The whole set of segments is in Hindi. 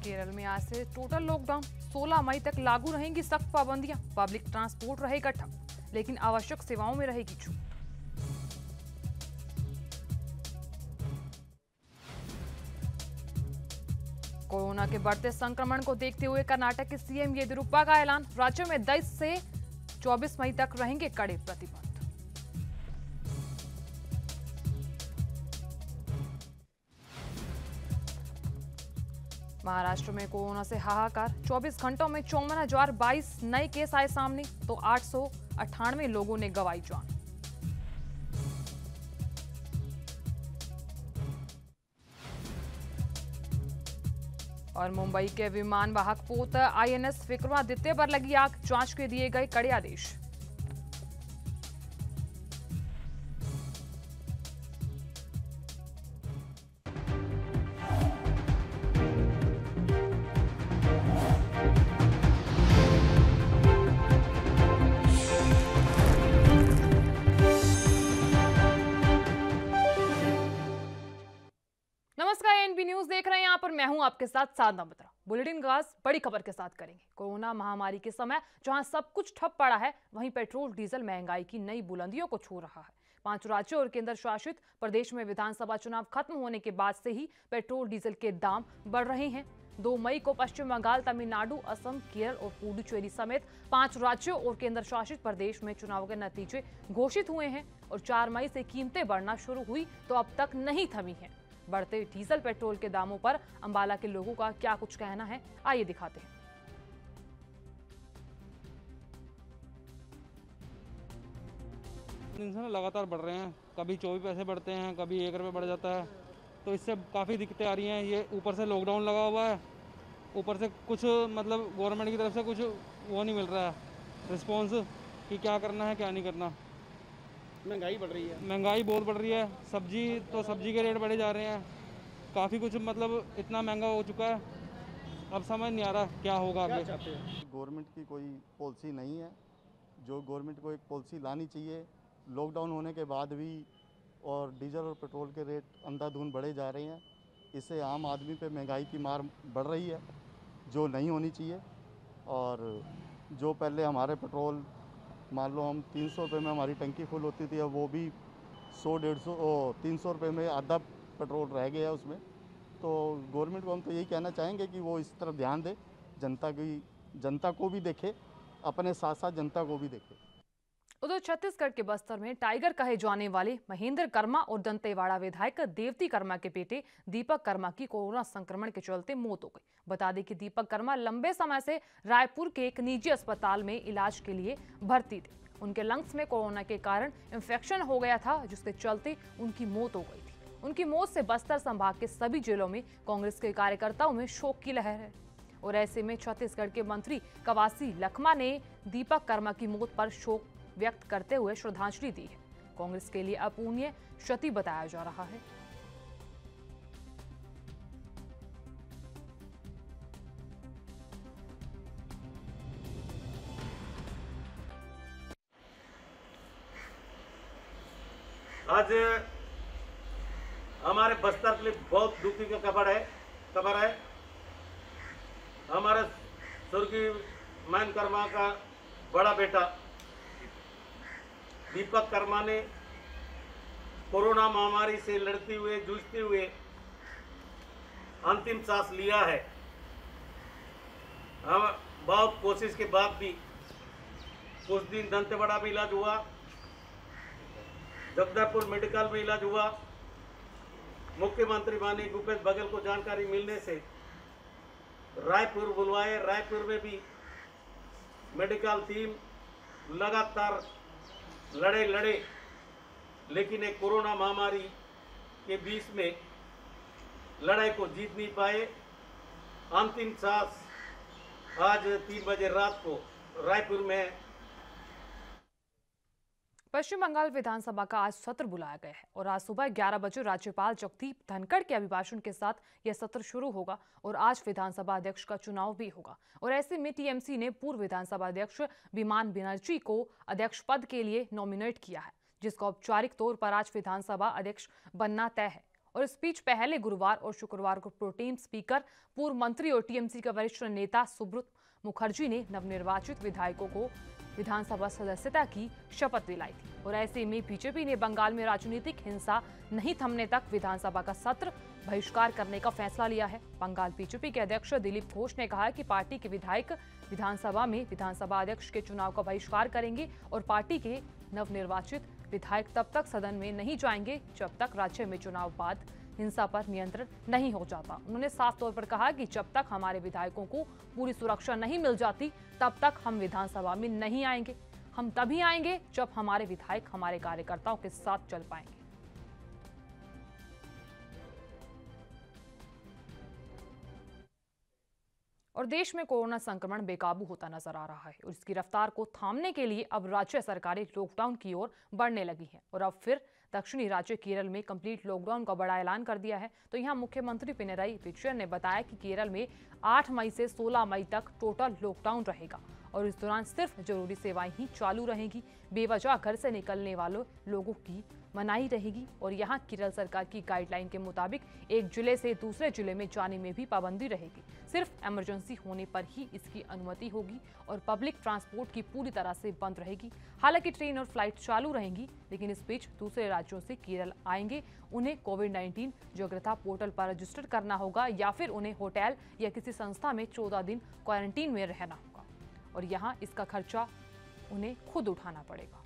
केरल में आज से टोटल लॉकडाउन, 16 मई तक लागू रहेंगी सख्त पाबंदियां। पब्लिक ट्रांसपोर्ट रहेगा ठप, लेकिन आवश्यक सेवाओं में रहेगी छूट। कोरोना के बढ़ते संक्रमण को देखते हुए कर्नाटक के सीएम येदियुरप्पा का ऐलान, राज्य में 10 से 24 मई तक रहेंगे कड़े प्रतिबंध। महाराष्ट्र में कोरोना से हाहाकार, 24 घंटों में 54,022 नए केस आए सामने, तो 898 लोगों ने गंवाई जान। और मुंबई के विमान वाहक पोत आईएनएस विक्रमादित्य पर लगी आग, जांच के दिए गए कड़े आदेश। नमस्कार, एनबी न्यूज देख रहे हैं। यहाँ पर मैं हूं आपके साथ साधना बत्रा। बुलेटिन गाज बड़ी खबर के साथ करेंगे। कोरोना महामारी के समय जहां सब कुछ ठप पड़ा है, वहीं पेट्रोल डीजल महंगाई की नई बुलंदियों को छू रहा है। 5 राज्यों और केंद्र शासित प्रदेश में विधानसभा चुनाव खत्म होने के बाद से ही पेट्रोल डीजल के दाम बढ़ रहे हैं। 2 मई को पश्चिम बंगाल, तमिलनाडु, असम, केरल और पुडुचेरी समेत 5 राज्यों और केंद्र शासित प्रदेश में चुनाव के नतीजे घोषित हुए हैं और 4 मई से कीमतें बढ़ना शुरू हुई तो अब तक नहीं थमी है। बढ़ते डीजल पेट्रोल के दामों पर अंबाला के लोगों का क्या कुछ कहना है, आइए दिखाते हैं। लगातार बढ़ रहे हैं, कभी 24 पैसे बढ़ते हैं, कभी 1 रुपये बढ़ जाता है, तो इससे काफ़ी दिक्कतें आ रही हैं। ये ऊपर से लॉकडाउन लगा हुआ है, ऊपर से कुछ मतलब गवर्नमेंट की तरफ से कुछ वो नहीं मिल रहा है रिस्पॉन्स कि क्या करना है क्या नहीं करना। महंगाई बढ़ रही है, महंगाई बहुत बढ़ रही है। सब्जी के रेट बढ़े जा रहे हैं, काफ़ी कुछ मतलब इतना महंगा हो चुका है, अब समझ नहीं आ रहा क्या होगा आगे। गवर्नमेंट की कोई पॉलिसी नहीं है, जो गवर्नमेंट को एक पॉलिसी लानी चाहिए। लॉकडाउन होने के बाद भी और डीजल और पेट्रोल के रेट अंधाधुंध बढ़े जा रहे हैं, इससे आम आदमी पे महंगाई की मार बढ़ रही है, जो नहीं होनी चाहिए। और जो पहले हमारे पेट्रोल मान लो हम 300 रुपये में हमारी टंकी फुल होती थी, अब वो भी 100-150 300 रुपये में आधा पेट्रोल रह गया उसमें। तो गवर्नमेंट को हम तो यही कहना चाहेंगे कि वो इस तरफ ध्यान दे, जनता को भी देखे, अपने साथ साथ जनता को भी देखे। उधर छत्तीसगढ़ के बस्तर में टाइगर कहे जाने वाले महेंद्र कर्मा और दंतेवाड़ा विधायक देवती कर्मा के बेटे दीपक कर्मा की कोरोना संक्रमण के चलते मौत हो गई। बता दें कि दीपक कर्मा लंबे समय से रायपुर के एक निजी अस्पताल में इलाज के लिए भर्ती थे। उनके लंग्स में कोरोना के कारण इंफेक्शन हो गया था, जिसके चलते उनकी मौत हो गई थी। उनकी मौत से बस्तर संभाग के सभी जिलों में कांग्रेस के कार्यकर्ताओं में शोक की लहर है। और ऐसे में छत्तीसगढ़ के मंत्री कवासी लखमा ने दीपक कर्मा की मौत पर शोक व्यक्त करते हुए श्रद्धांजलि दी है। कांग्रेस के लिए अपूरणीय क्षति बताया जा रहा है। आज हमारे बस्तर के लिए बहुत दुखी की खबर है। हमारे स्वर्गीय महेंद्र कर्मा का बड़ा बेटा दीपक कर्मा ने कोरोना महामारी से लड़ते हुए जूझते हुए अंतिम सांस लिया है। हम बहुत कोशिश के बाद भी कुछ दिन दंतेवाड़ा में इलाज हुआ, जगदलपुर मेडिकल में इलाज हुआ। मुख्यमंत्री माननीय भूपेश बघेल को जानकारी मिलने से रायपुर बुलवाए। रायपुर में भी मेडिकल टीम लगातार लड़े, लेकिन एक कोरोना महामारी के बीच में लड़ाई को जीत नहीं पाए। अंतिम सांस आज 3 बजे रात को रायपुर में। पश्चिम बंगाल विधानसभा का आज सत्र बुलाया गया है और आज सुबह 11 बजे राज्यपाल जगदीप धनखड़ के अभिभाषण के साथ यह सत्र शुरू होगा और आज विधानसभा अध्यक्ष का चुनाव भी होगा। और ऐसे में टीएमसी ने पूर्व विधानसभा अध्यक्ष विमान बनर्जी को अध्यक्ष पद के लिए नॉमिनेट किया है, जिसका औपचारिक तौर पर आज विधानसभा अध्यक्ष बनना तय है। और इस बीच पहले गुरुवार और शुक्रवार को प्रोटेम स्पीकर, पूर्व मंत्री और टीएमसी का वरिष्ठ नेता सुब्रत मुखर्जी ने नवनिर्वाचित विधायकों को विधानसभा सदस्यता की शपथ दिलाई थी। और ऐसे में बीजेपी ने बंगाल में राजनीतिक हिंसा नहीं थमने तक विधानसभा का सत्र बहिष्कार करने का फैसला लिया है। बंगाल बीजेपी के अध्यक्ष दिलीप घोष ने कहा है कि पार्टी के विधायक विधानसभा में विधानसभा अध्यक्ष के चुनाव का बहिष्कार करेंगे और पार्टी के नवनिर्वाचित विधायक तब तक सदन में नहीं जाएंगे जब तक राज्य में चुनाव बाद हिंसा पर नियंत्रण नहीं हो जाता। उन्होंने साफ तौर पर कहा कि जब तक हमारे विधायकों को पूरी सुरक्षा नहीं मिल जाती तब तक हम विधानसभा में नहीं आएंगे। हम तभी आएंगे जब हमारे विधायक हमारे कार्यकर्ताओं के साथ चल पाएंगे। और देश में कोरोना संक्रमण बेकाबू होता नजर आ रहा है और इसकी रफ्तार को थामने के लिए अब राज्य सरकारें लॉकडाउन की ओर बढ़ने लगी हैं। और अब फिर दक्षिणी राज्य केरल में कंप्लीट लॉकडाउन का बड़ा ऐलान कर दिया है। तो यहाँ मुख्यमंत्री पिनराई विजयन ने बताया कि केरल में 8 मई से 16 मई तक टोटल लॉकडाउन रहेगा और इस दौरान सिर्फ जरूरी सेवाएं ही चालू रहेंगी। बेवजह घर से निकलने वालों लोगों की मनाही रहेगी और यहाँ केरल सरकार की गाइडलाइन के मुताबिक एक जिले से दूसरे जिले में जाने में भी पाबंदी रहेगी। सिर्फ इमरजेंसी होने पर ही इसकी अनुमति होगी और पब्लिक ट्रांसपोर्ट की पूरी तरह से बंद रहेगी। हालांकि ट्रेन और फ्लाइट चालू रहेंगी, लेकिन इस बीच दूसरे राज्यों से केरल आएंगे उन्हें कोविड-19 जोग्रता पोर्टल पर रजिस्टर करना होगा या फिर उन्हें होटल या किसी संस्था में 14 दिन क्वारंटीन में रहना होगा और यहाँ इसका खर्चा उन्हें खुद उठाना पड़ेगा।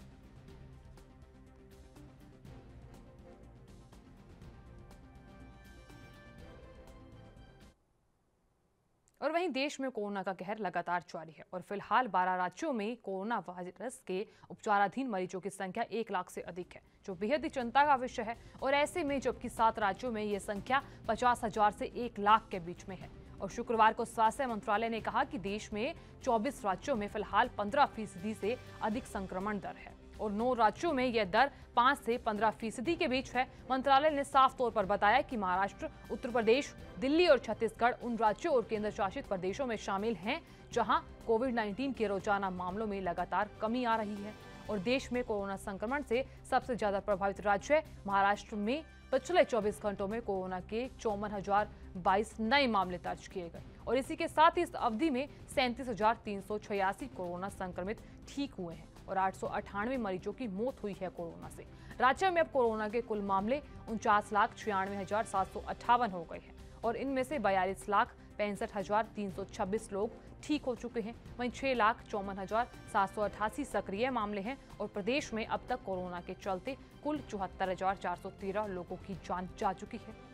और वहीं देश में कोरोना का कहर लगातार जारी है और फिलहाल 12 राज्यों में कोरोना वायरस के उपचाराधीन मरीजों की संख्या 1 लाख से अधिक है, जो बेहद ही चिंता का विषय है। और ऐसे में जबकि 7 राज्यों में यह संख्या 50,000 से 1 लाख के बीच में है। और शुक्रवार को स्वास्थ्य मंत्रालय ने कहा कि देश में 24 राज्यों में फिलहाल 15% से अधिक संक्रमण दर है और 9 राज्यों में यह दर 5 से 15% के बीच है। मंत्रालय ने साफ तौर पर बताया कि महाराष्ट्र, उत्तर प्रदेश, दिल्ली और छत्तीसगढ़ उन राज्यों और केंद्र शासित प्रदेशों में शामिल हैं जहां कोविड-19 के रोजाना मामलों में लगातार कमी आ रही है। और देश में कोरोना संक्रमण से सबसे ज्यादा प्रभावित राज्य है महाराष्ट्र में पिछले 24 घंटों में कोरोना के 54,022 नए मामले दर्ज किए गए और इसी के साथ इस अवधि में 37,386 कोरोना संक्रमित ठीक हुए हैं और 898 मरीजों की मौत हुई है कोरोना से। राज्य में अब कोरोना के कुल मामले 49,96,758 हो गए हैं और इनमें से 42,65,326 लोग ठीक हो चुके हैं। वहीं 6,54,788 सक्रिय मामले हैं और प्रदेश में अब तक कोरोना के चलते कुल 74,413 लोगों की जान जा चुकी है।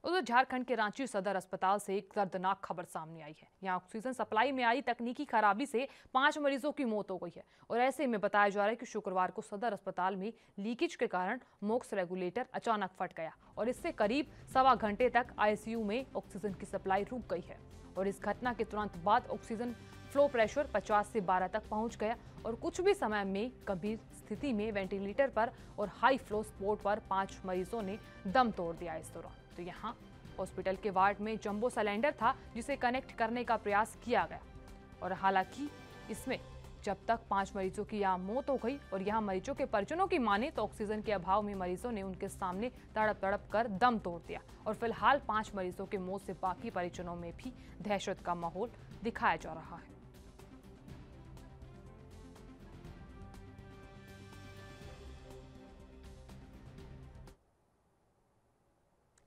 उधर झारखंड के रांची सदर अस्पताल से एक दर्दनाक खबर सामने आई है। यहां ऑक्सीजन सप्लाई में आई तकनीकी खराबी से 5 मरीजों की मौत हो गई है और ऐसे में बताया जा रहा है कि शुक्रवार को सदर अस्पताल में लीकेज के कारण मोक्स रेगुलेटर अचानक फट गया और इससे करीब 1.25 घंटे तक आईसीयू में ऑक्सीजन की सप्लाई रुक गई है और इस घटना के तुरंत बाद ऑक्सीजन फ्लो प्रेशर 50 से 12 तक पहुंच गया और कुछ भी समय में गंभीर स्थिति में वेंटिलेटर पर और हाई फ्लो सपोर्ट पर 5 मरीजों ने दम तोड़ दिया। इस दौरान तो यहाँ हॉस्पिटल के वार्ड में जंबो सिलेंडर था जिसे कनेक्ट करने का प्रयास किया गया और हालांकि इसमें जब तक 5 मरीजों की यहाँ मौत हो गई और यहाँ मरीजों के परिजनों की माने तो ऑक्सीजन के अभाव में मरीजों ने उनके सामने तड़प तड़प कर दम तोड़ दिया और फिलहाल 5 मरीजों के मौत से बाकी परिजनों में भी दहशत का माहौल दिखाया जा रहा है।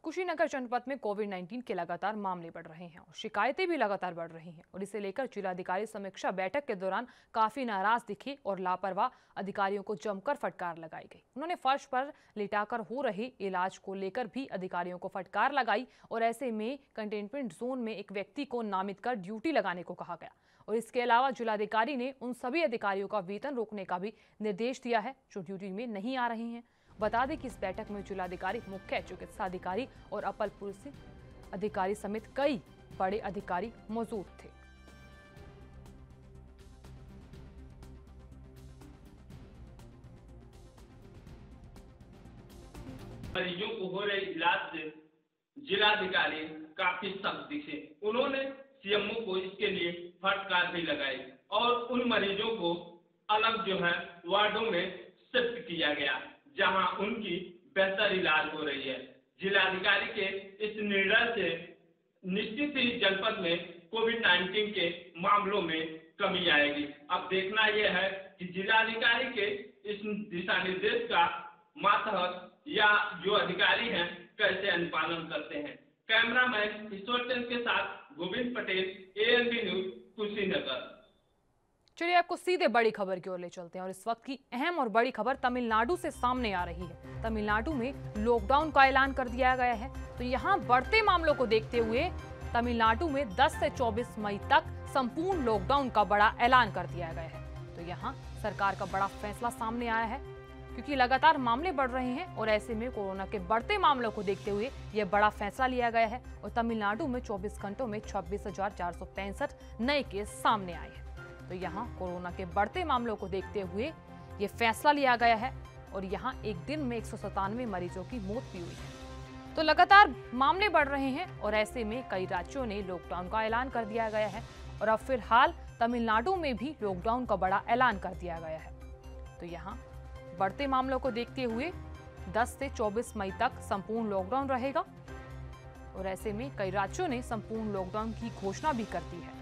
कुशीनगर जनपद में कोविड-19 के लगातार मामले बढ़ रहे हैं और शिकायतें भी लगातार बढ़ रही हैं और इसे लेकर जिलाधिकारी समीक्षा बैठक के दौरान काफी नाराज दिखे और लापरवाह अधिकारियों को जमकर फटकार लगाई गई। उन्होंने फर्श पर लिटाकर हो रहे इलाज को लेकर भी अधिकारियों को फटकार लगाई और ऐसे में कंटेनमेंट जोन में एक व्यक्ति को नामित कर ड्यूटी लगाने को कहा गया और इसके अलावा जिलाधिकारी ने उन सभी अधिकारियों का वेतन रोकने का भी निर्देश दिया है जो ड्यूटी में नहीं आ रहे हैं। बता दें कि इस बैठक में जिलाधिकारी, मुख्य चिकित्सा अधिकारी और अपर पुलिस अधिकारी समेत कई बड़े अधिकारी मौजूद थे। मरीजों को हो रहे इलाज से जिलाधिकारी काफी सख्त दिखे। उन्होंने सीएमओ को इसके लिए फटकार भी लगाई और उन मरीजों को अलग जो है वार्डों में शिफ्ट किया गया, जहां उनकी बेहतर इलाज हो रही है। जिलाधिकारी के इस निर्णय से निश्चित ही जनपद में कोविड-19 के मामलों में कमी आएगी। अब देखना यह है कि जिलाधिकारी के इस दिशा निर्देश का मातहत या जो अधिकारी हैं कैसे अनुपालन करते हैं। कैमरामैन ईश्वर चंद के साथ गोविंद पटेल, ANB न्यूज, कुशीनगर। चलिए आपको सीधे बड़ी खबर की ओर ले चलते हैं और इस वक्त की अहम और बड़ी खबर तमिलनाडु से सामने आ रही है। तमिलनाडु में लॉकडाउन का ऐलान कर दिया गया है। तो यहाँ बढ़ते मामलों को देखते हुए तमिलनाडु में 10 से 24 मई तक संपूर्ण लॉकडाउन का बड़ा ऐलान कर दिया गया है। तो यहाँ सरकार का बड़ा फैसला सामने आया है, क्योंकि लगातार मामले बढ़ रहे हैं और ऐसे में कोरोना के बढ़ते मामलों को देखते हुए यह बड़ा फैसला लिया गया है। और तमिलनाडु में 24 घंटों में 26,465 नए केस सामने आए हैं। तो यहाँ कोरोना के बढ़ते मामलों को देखते हुए ये फैसला लिया गया है और यहाँ एक दिन में 197 मरीजों की मौत भी हुई है। तो लगातार मामले बढ़ रहे हैं और ऐसे में कई राज्यों ने लॉकडाउन का ऐलान कर दिया गया है और अब फिलहाल तमिलनाडु में भी लॉकडाउन का बड़ा ऐलान कर दिया गया है। तो यहाँ बढ़ते मामलों को देखते हुए 10 से 24 मई तक संपूर्ण लॉकडाउन रहेगा और ऐसे में कई राज्यों ने संपूर्ण लॉकडाउन की घोषणा भी कर दी है।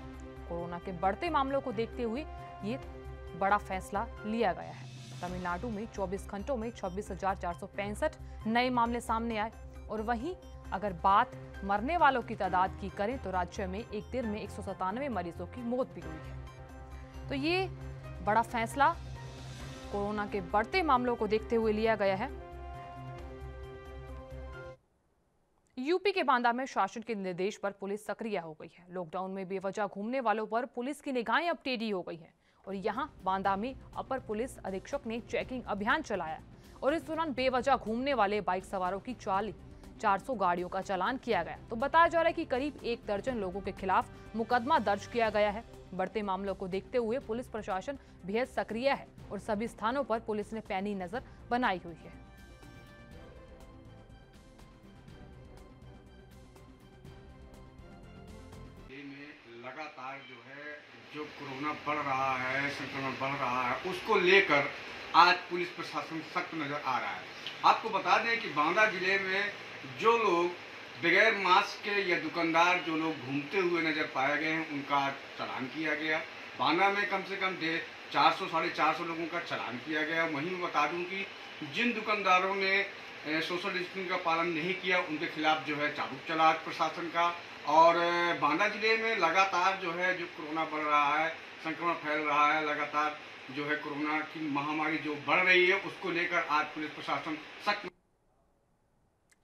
कोरोना के बढ़ते मामलों को देखते हुए ये बड़ा फैसला लिया गया है। तमिलनाडु में 24 घंटों में 26,465 नए मामले सामने आए और वहीं अगर बात मरने वालों की तादाद की करें तो राज्य में एक दिन में 197 मरीजों की मौत भी हुई है। तो ये बड़ा फैसला कोरोना के बढ़ते मामलों को देखते हुए लिया गया है। यूपी के बांदा में शासन के निर्देश पर पुलिस सक्रिय हो गई है। लॉकडाउन में बेवजह घूमने वालों पर पुलिस की निगाहें अब टेढ़ी हो गई हैं और यहां बांदा में अपर पुलिस अधीक्षक ने चेकिंग अभियान चलाया और इस दौरान बेवजह घूमने वाले बाइक सवारों की 400 गाड़ियों का चालान किया गया। तो बताया जा रहा है कि करीब 1 दर्जन लोगों के खिलाफ मुकदमा दर्ज किया गया है। बढ़ते मामलों को देखते हुए पुलिस प्रशासन बेहद सक्रिय है और सभी स्थानों पर पुलिस ने पैनी नजर बनाई हुई है। लगातार जो कोरोना बढ़ रहा है, संक्रमण बढ़ रहा है, उसको लेकर आज पुलिस प्रशासन सख्त नजर आ रहा है। आपको बता दें कि बांदा जिले में जो लोग बगैर मास्क के या दुकानदार जो लोग घूमते हुए नजर पाए गए हैं उनका चालान किया गया। बांदा में कम से कम 400-450 लोगों का चालान किया गया। वहीं मैं बता दूं कि जिन दुकानदारों ने सोशल डिस्टेंसिंग का पालन नहीं किया उनके खिलाफ जो है चाबुक चला प्रशासन का। और बांदा जिले में लगातार जो कोरोना बढ़ रहा है, संक्रमण फैल रहा है, लगातार जो है कोरोना की महामारी जो बढ़ रही है उसको लेकर आज पुलिस प्रशासन सख्त।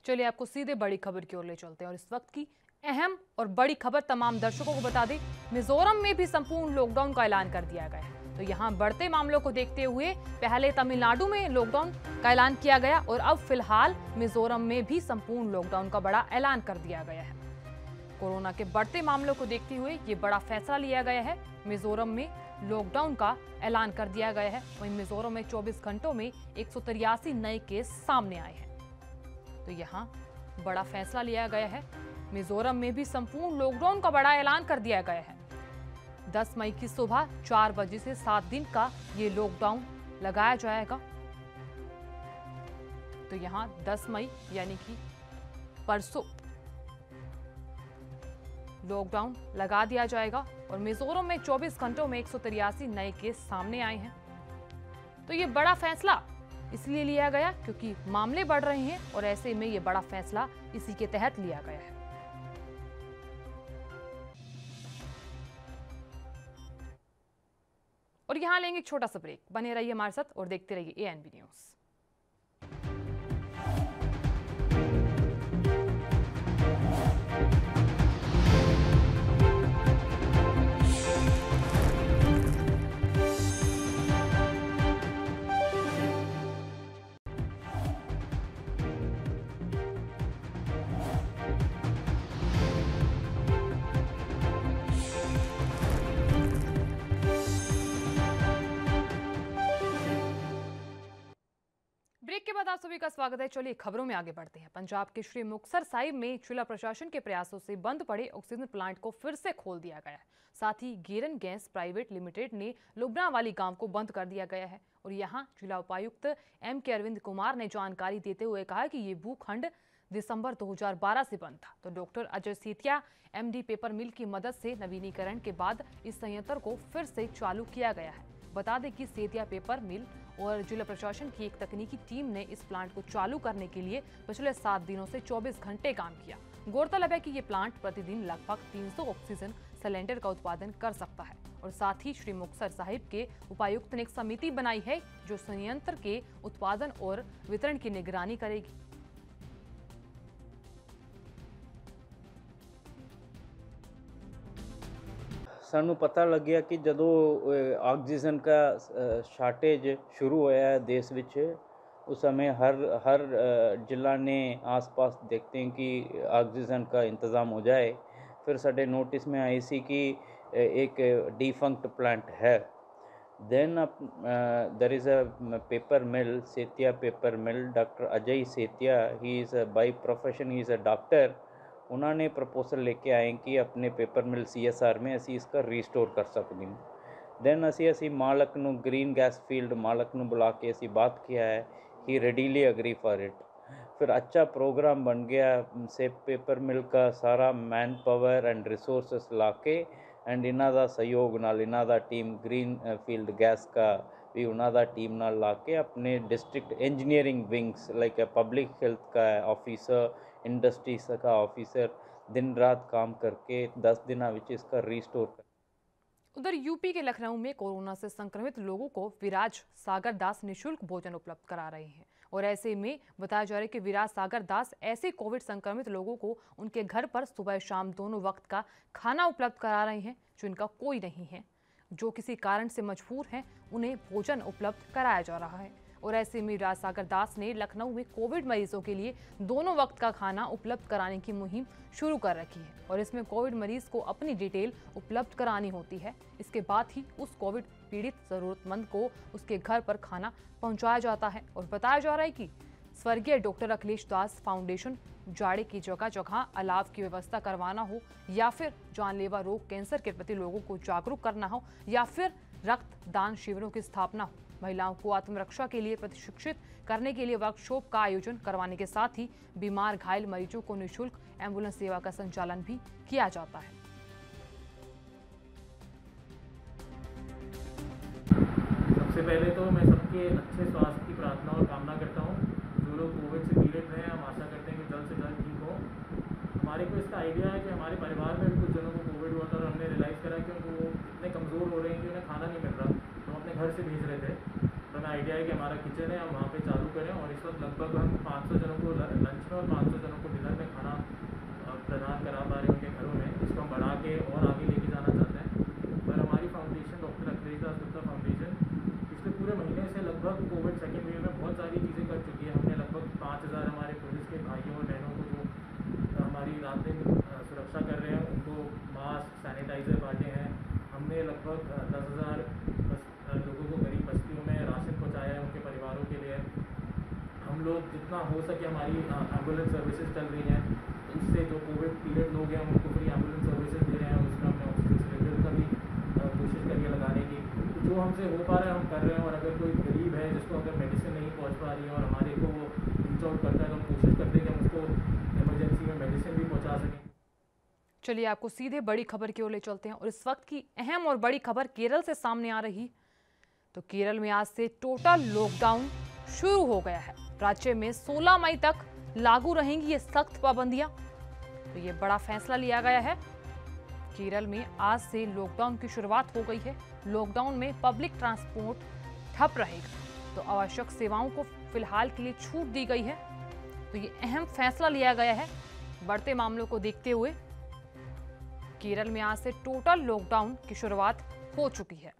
चलिए आपको सीधे बड़ी खबर की ओर ले चलते हैं और इस वक्त की अहम और बड़ी खबर तमाम दर्शकों को बता दें, मिजोरम में भी संपूर्ण लॉकडाउन का ऐलान कर दिया गया है। तो यहाँ बढ़ते मामलों को देखते हुए पहले तमिलनाडु में लॉकडाउन का ऐलान किया गया और अब फिलहाल मिजोरम में भी संपूर्ण लॉकडाउन का बड़ा ऐलान कर दिया गया है। कोरोना के बढ़ते मामलों को देखते हुए ये बड़ा फैसला लिया गया है। मिजोरम में लॉकडाउन का ऐलान कर दिया गया है। वहीं मिजोरम में 24 घंटों में 183 नए केस सामने आए हैं। तो यहाँ बड़ा फैसला लिया गया है। मिजोरम में भी संपूर्ण लॉकडाउन का बड़ा ऐलान कर दिया गया है। 10 मई की सुबह 4 बजे से 7 दिन का ये लॉकडाउन लगाया जाएगा। तो यहाँ 10 मई यानी कि परसों लॉकडाउन लगा दिया जाएगा और मिजोरम में 24 घंटों में 183 नए केस सामने आए हैं। तो ये बड़ा फैसला इसलिए लिया गया क्योंकि मामले बढ़ रहे हैं और ऐसे में ये बड़ा फैसला इसी के तहत लिया गया है। और यहां लेंगे एक छोटा सा ब्रेक। बने रहिए हमारे साथ और देखते रहिए ANB न्यूज। ब्रेक के बाद आप सभी का स्वागत है। चलिए खबरों में आगे बढ़ते हैं। पंजाब के श्री मुक्तसर साहिब में जिला प्रशासन के प्रयासों से बंद पड़े ऑक्सीजन प्लांट को फिर से खोल दिया गया है। साथ ही गेरन गैस प्राइवेट लिमिटेड ने लुबनावाली गांव को बंद कर दिया गया है। और यहां जिला उपायुक्त M.K. अरविंद कुमार ने जानकारी देते हुए कहा कि ये भूखंड दिसंबर 2012 से बंद था। तो doctor Ajay Setia MD paper mill की मदद से नवीनीकरण के बाद इस संयंत्र को फिर से चालू किया गया है। बता दें कि सेतिया पेपर मिल और जिला प्रशासन की एक तकनीकी टीम ने इस प्लांट को चालू करने के लिए पिछले 7 दिनों से 24 घंटे काम किया। गौरतलब है कि ये प्लांट प्रतिदिन लगभग 300 ऑक्सीजन सिलेंडर का उत्पादन कर सकता है। और साथ ही श्री मुक्तसर साहिब के उपायुक्त ने एक समिति बनाई है जो संयंत्र के उत्पादन और वितरण की निगरानी करेगी। ਸਾਨੂੰ ਪਤਾ ਲੱਗਿਆ ਕਿ ਜਦੋਂ ਆਕਸੀਜਨ का शार्टेज शुरू होया है देश ਵਿੱਚ उस समय हर जिला ने आसपास देखते हैं कि ऑक्सीजन का इंतज़ाम हो जाए। फिर साढ़े नोटिस में आई सी कि एक डिफंक्ट प्लांट है। Then there is a paper mill, Setia paper mill. Doctor Ajay Setia, he is by profession he is a doctor. उन्होंने प्रपोजल लेके आए कि अपने पेपर मिल CSR में असी इसका रीस्टोर कर सकते हैं। दैन असी मालक नू ग्रीन गैस फील्ड मालक नू बुला के असी बात किया है, ही रेडीली अग्री फॉर इट। फिर अच्छा प्रोग्राम बन गया। से पेपर मिल का सारा मैन पावर एंड रिसोर्सिस ला के एंड इन्हां दा सहयोग नाल इन्हां दा टीम ग्रीन फील्ड गैस का भी उन्हां दा टीम नाल ला के अपने district engineering wings like public health का ऑफिसर, इंडस्ट्रीज का ऑफिसर दिन रात काम करके 10 दिनों में इसका रीस्टोर कर। उधर यूपी के लखनऊ में कोरोना से संक्रमित लोगों को विराज सागर दास निःशुल्क भोजन उपलब्ध करा रहे हैं। और ऐसे में बताया जा रहा है कि विराज सागर दास ऐसे कोविड संक्रमित लोगों को उनके घर पर सुबह शाम दोनों वक्त का खाना उपलब्ध करा रहे हैं। जिनका कोई नहीं है, जो किसी कारण से मजबूर हैं, उन्हें भोजन उपलब्ध कराया जा रहा है। और ऐसे में विराज सागर दास ने लखनऊ में कोविड मरीजों के लिए दोनों वक्त का खाना उपलब्ध कराने की मुहिम शुरू कर रखी है। और इसमें कोविड मरीज को अपनी डिटेल उपलब्ध करानी होती है। इसके बाद ही उस कोविड पीड़ित जरूरतमंद को उसके घर पर खाना पहुंचाया जाता है। और बताया जा रहा है कि स्वर्गीय डॉक्टर अखिलेश दास फाउंडेशन जाड़े की जगह जगह अलाव की व्यवस्था करवाना हो, या फिर जानलेवा रोग कैंसर के प्रति लोगों को जागरूक करना हो, या फिर रक्तदान शिविरों की स्थापना हो, महिलाओं को आत्मरक्षा के लिए प्रशिक्षित करने के लिए वर्कशॉप का आयोजन करवाने के साथ ही बीमार घायल मरीजों को निःशुल्क एम्बुलेंस सेवा का संचालन भी किया जाता है। सबसे पहले तो मैं सबके अच्छे स्वास्थ्य की प्रार्थना और कामना करता हूँ। जो लोग कोविड से पीड़ित हैं, हम आशा करते हैं कि जल्द से जल्द ठीक हो। हमारे को इसका आइडिया है कि हमारे परिवार में भी कुछ जनों को कोविड हुआ था और हमने रियलाइज़ करा कि उनको इतने कमज़ोर हो रहे हैं कि उन्हें खाना नहीं मिल रहा, तो हम अपने घर से भेज रहे थे। तो हमें आइडिया है कि हमारा किचन है, हम वहाँ पे चालू करें। और इस वक्त लगभग हम 500 जनों को लंच में और 500 जनों को डिनर में खाना प्रदान करा पा रहे हैं उनके घरों में। इसको हम बढ़ा के और आगे लेके जाना चाहते हैं। पर हमारी foundation doctor Akhilesh Das Gupta foundation पिछले पूरे महीने से लगभग कोविड सेकेंड वेव में बहुत सारी चीज़ें कर चुकी है। हमने लगभग 5000 हमारे पुलिस के भाइयों और बहनों को जो हमारी रात दिन सुरक्षा कर रहे हैं उनको मास्क, सैनिटाइज़र बांटे हैं। हमने लगभग 10,000 लोगों को गरीब बस्तियों में राशन पहुँचाया है उनके परिवारों के लिए। हम लोग जितना हो सके हमारी एम्बुलेंस सर्विसेज चल रही हैं, उससे जो कोविड पीरियड लोग हैं उनको फ्री एम्बुलेंस सर्विसेज दे रहे हैं। उसमें हमने ऑक्सीजन सिलेंडर का भी कोशिश करिए लगाने की। तो जो हमसे हो पा रहा है हम कर रहे हैं। और अगर कोई गरीब है जिसको अगर मेडिसिन नहीं पहुंच पा रही है और हमारे को वो रीच आउट करता है, तो हम कोशिश करते हैं कि हम उसको इमरजेंसी में मेडिसिन भी पहुंचा सकें। चलिए आपको सीधे बड़ी खबर की ओर ले चलते हैं। और इस वक्त की अहम और बड़ी खबर केरल से सामने आ रही। तो केरल में आज से टोटल लॉकडाउन शुरू हो गया है। राज्य में 16 मई तक लागू रहेंगी ये सख्त पाबंदियां। तो ये बड़ा फैसला लिया गया है। केरल में आज से लॉकडाउन की शुरुआत हो गई है। लॉकडाउन में पब्लिक ट्रांसपोर्ट ठप रहेगा। तो आवश्यक सेवाओं को फिलहाल के लिए छूट दी गई है। तो ये अहम फैसला लिया गया है। बढ़ते मामलों को देखते हुए केरल में आज से टोटल लॉकडाउन की शुरुआत हो चुकी है।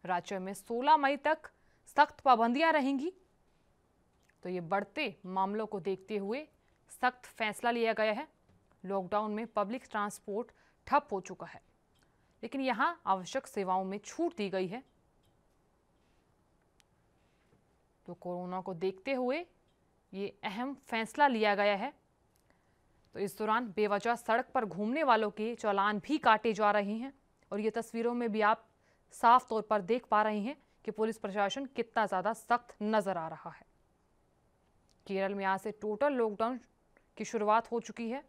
राज्य में 16 मई तक सख्त पाबंदियां रहेंगी। तो ये बढ़ते मामलों को देखते हुए सख्त फैसला लिया गया है। लॉकडाउन में पब्लिक ट्रांसपोर्ट ठप हो चुका है, लेकिन यहां आवश्यक सेवाओं में छूट दी गई है। तो कोरोना को देखते हुए ये अहम फैसला लिया गया है। तो इस दौरान बेवजह सड़क पर घूमने वालों के चालान भी काटे जा रहे हैं और ये तस्वीरों में भी आप साफ तौर पर देख पा रहे हैं कि पुलिस प्रशासन कितना ज़्यादा सख्त नजर आ रहा है। केरल में आज से टोटल लॉकडाउन की शुरुआत हो चुकी है।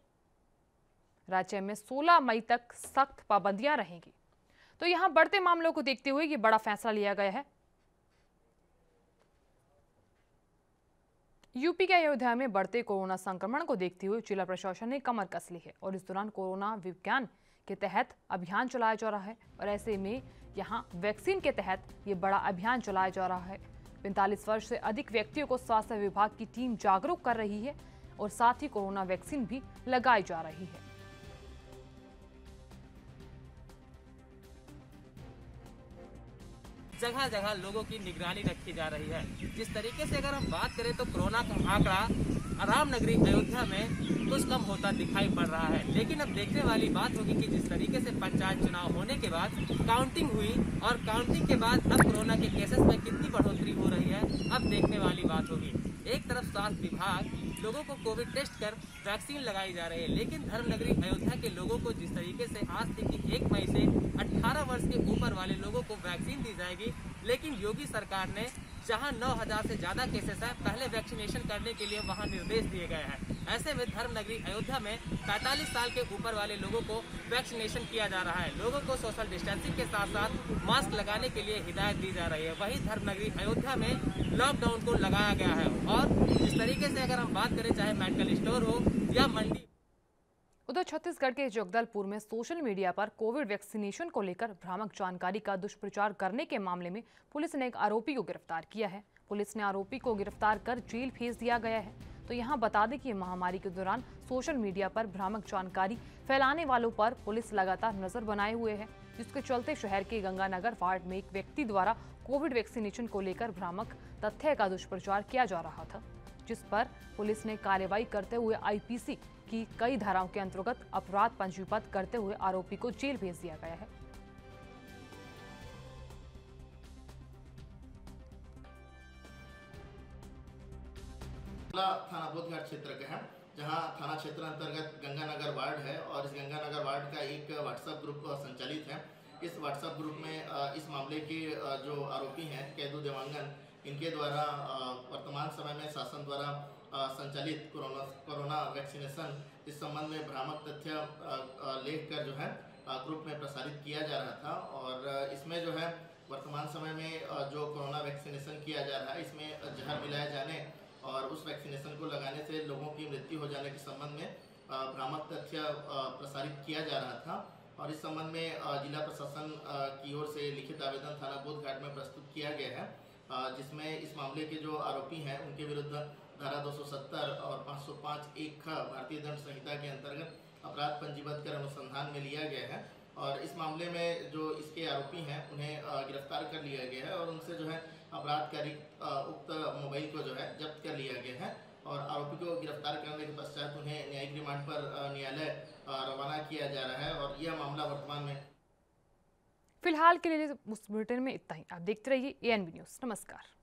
राज्य में 16 मई तक सख्त पाबंदियां रहेंगी। तो यहां बढ़ते मामलों को देखते हुए ये बड़ा फैसला लिया गया है। यूपी के अयोध्या में बढ़ते कोरोना संक्रमण को देखते हुए जिला प्रशासन ने कमर कस ली है और इस दौरान कोरोना विज्ञान के तहत अभियान चलाया जा रहा है और ऐसे में यहां वैक्सीन के तहत ये बड़ा अभियान चलाया जा रहा है। 45 वर्ष से अधिक व्यक्तियों को स्वास्थ्य विभाग की टीम जागरूक कर रही है और साथ ही कोरोना वैक्सीन भी लगाई जा रही है। जगह जगह लोगों की निगरानी रखी जा रही है। जिस तरीके से अगर हम बात करें तो कोरोना का आंकड़ा रामनगरी अयोध्या में कुछ कम होता दिखाई पड़ रहा है, लेकिन अब देखने वाली बात होगी कि जिस तरीके से पंचायत चुनाव होने के बाद काउंटिंग हुई और काउंटिंग के बाद अब कोरोना के केसेस में कितनी बढ़ोतरी हो रही है, अब देखने वाली बात होगी। एक तरफ स्वास्थ्य विभाग लोगों को कोविड टेस्ट कर वैक्सीन लगाई जा रही है, लेकिन धर्मनगरी अयोध्या के लोगों को जिस तरीके से आज थी कि 1 मई से 18 वर्ष के ऊपर वाले लोगों को वैक्सीन दी जाएगी, लेकिन योगी सरकार ने जहां 9000 से ज्यादा केसेस है पहले वैक्सीनेशन करने के लिए वहां निर्देश दिए गए हैं। ऐसे में धर्मनगरी अयोध्या में 45 साल के ऊपर वाले लोगों को वैक्सीनेशन किया जा रहा है। लोगों को सोशल डिस्टेंसिंग के साथ साथ मास्क लगाने के लिए हिदायत दी जा रही है। वहीं धर्मनगरी अयोध्या में लॉकडाउन को लगाया गया है और इस तरीके से अगर हम बात करें चाहे मेडिकल स्टोर हो या मंडी। उधर छत्तीसगढ़ के जगदलपुर में सोशल मीडिया पर कोविड वैक्सीनेशन को लेकर भ्रामक जानकारी का दुष्प्रचार करने के मामले में पुलिस ने एक आरोपी को गिरफ्तार किया है। पुलिस ने आरोपी को गिरफ्तार कर जेल भेज दिया गया है। तो यहां बता दें कि महामारी के दौरान सोशल मीडिया पर भ्रामक जानकारी फैलाने वालों पर पुलिस लगातार नजर बनाए हुए है, जिसके चलते शहर के गंगानगर वार्ड में एक व्यक्ति द्वारा कोविड वैक्सीनेशन को लेकर भ्रामक तथ्य का दुष्प्रचार किया जा रहा था, जिस पर पुलिस ने कार्रवाई करते हुए आईपीसी की कई धाराओं के अंतर्गत अपराध पंजीबद्ध करते हुए आरोपी को जेल भेज दिया गया है। थाना बोधघाट क्षेत्र के हैं, जहां थाना क्षेत्र अंतर्गत गंगानगर वार्ड है और इस गंगानगर वार्ड का एक व्हाट्सएप ग्रुप संचालित है। इस व्हाट्सएप ग्रुप में इस मामले के जो आरोपी हैं कैदू देवांगन, इनके द्वारा वर्तमान समय में शासन द्वारा संचालित कोरोना वैक्सीनेशन इस संबंध में भ्रामक तथ्य लेख कर जो है ग्रुप में प्रसारित किया जा रहा था और इसमें जो है वर्तमान समय में जो कोरोना वैक्सीनेशन किया जा रहा है इसमें जहर मिलाए जाने और उस वैक्सीनेशन को लगाने से लोगों की मृत्यु हो जाने के संबंध में भ्रामक तथ्य प्रसारित किया जा रहा था और इस संबंध में जिला प्रशासन की ओर से लिखित आवेदन थाना बोधघाट में प्रस्तुत किया गया है, जिसमें इस मामले के जो आरोपी हैं उनके विरुद्ध धारा 270 और 505(1) भारतीय दंड संहिता के अंतर्गत अपराध पंजीबद्ध कर अनुसंधान में लिया गया है और इस मामले में जो इसके आरोपी हैं उन्हें गिरफ्तार कर लिया गया है और उनसे जो है अपराधकारी उक्त मोबाइल को जो है जब्त कर लिया गया है और आरोपी को गिरफ्तार करने के पश्चात उन्हें न्यायिक रिमांड पर न्यायालय रवाना किया जा रहा है और यह मामला वर्तमान में फिलहाल के लिए उस बुलेटिन में इतना ही। आप देखते रहिए ANB न्यूज़। नमस्कार।